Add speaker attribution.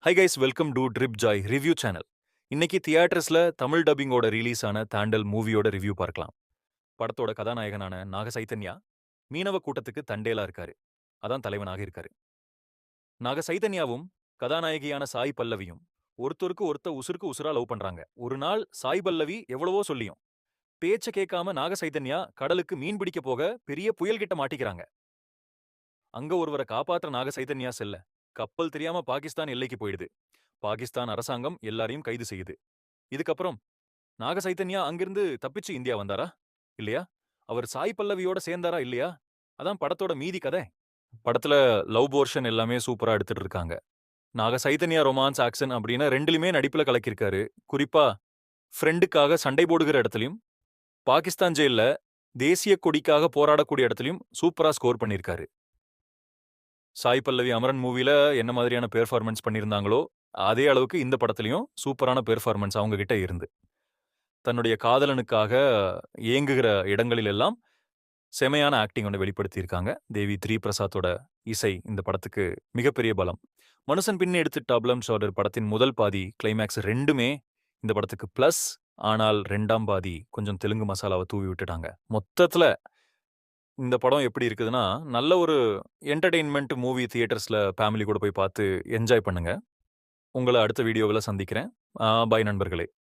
Speaker 1: Hi guys, welcome to trip Joy review channel. இன்னைக்கு தியேட்டர்ஸ்ல Tamil டப்பிங்கோட release ஆன தாண்டல் மூவியோட ரிவ்யூ பார்க்கலாம். படத்தோட கதாநாயகனான நாக சைதன்யா மீனவ கூட்டத்துக்கு தண்டேலா இருக்காரு. அதான் தலைவனாக இருக்காரு. நாக சைதன்யாவும் கதாநாயகியான சாய் பல்லவியும் ஒருத்தருக்கு ஒருத்த உசுருக்கு உசுரா லவ் பண்றாங்க. ஒரு நாள் சாய் பல்லவி எவ்வளவோ சொல்லியும் பேச்ச கேட்காம நாக சைதன்யா கடலுக்கு மீன் பிடிக்க போக பெரிய புயல் கிட்ட மாட்டிக்கிறாங்க. அங்க ஒருவரை காப்பாற்ற நாக சைதன்யா செல்ல கப்பல் தெரியாம பாகிஸ்தான் எல்லைக்கு போயிடுது. பாகிஸ்தான் அரசாங்கம் எல்லாரையும் கைது செய்யுது. இதுக்கப்புறம் நாக சைதன்யா அங்கிருந்து தப்பிச்சு இந்தியா வந்தாரா இல்லையா? அவர் சாய் பல்லவியோட சேர்ந்தாரா இல்லையா? அதான் படத்தோட மீதி கதை. படத்துல லவ் போர்ஷன் எல்லாமே சூப்பரா எடுத்துட்டு இருக்காங்க. நாக சைதன்யா ரொமான்ஸ் ஆக்ஷன் அப்படின்னு ரெண்டுலயுமே நடிப்புல கலக்கிருக்காரு. குறிப்பா ஃப்ரெண்டுக்காக சண்டை போடுகிற இடத்துலயும், பாகிஸ்தான் ஜெயில்ல தேசிய கொடிக்காக போராடக்கூடிய இடத்துலயும் சூப்பரா ஸ்கோர் பண்ணிருக்காரு. சாய் பல்லவி அமரன் மூவில என்ன மாதிரியான பெர்ஃபார்மன்ஸ் பண்ணியிருந்தாங்களோ அதே அளவுக்கு இந்த படத்துலயும் சூப்பரான பெர்ஃபார்மன்ஸ் அவங்க கிட்ட இருந்து தன்னுடைய காதலனுக்காக ஏங்குகிற இடங்களில் எல்லாம் செமையான ஆக்டிங் ஒன்று வெளிப்படுத்தியிருக்காங்க. தேவி த்ரீ பிரசாத்தோட இசை இந்த படத்துக்கு மிகப்பெரிய பலம். மனுஷன் பின்னே எடுத்துட்டாப்லம் சோடர் படத்தின் முதல் பாதி கிளைமேக்ஸ் ரெண்டுமே இந்த படத்துக்கு பிளஸ். ஆனால் ரெண்டாம் பாதி கொஞ்சம் தெலுங்கு மசாலாவை தூவி விட்டுட்டாங்க. மொத்தத்துல இந்த படம் எப்படி இருக்குதுன்னா, நல்ல ஒரு என்டர்டெயின்மெண்ட் மூவி தியேட்டர்ஸ்ல ஃபேமிலி கூட போய் பார்த்து என்ஜாய் பண்ணுங்க. உங்கள அடுத்த வீடியோவுல சந்திக்கிறேன். பாய் நண்பர்களே.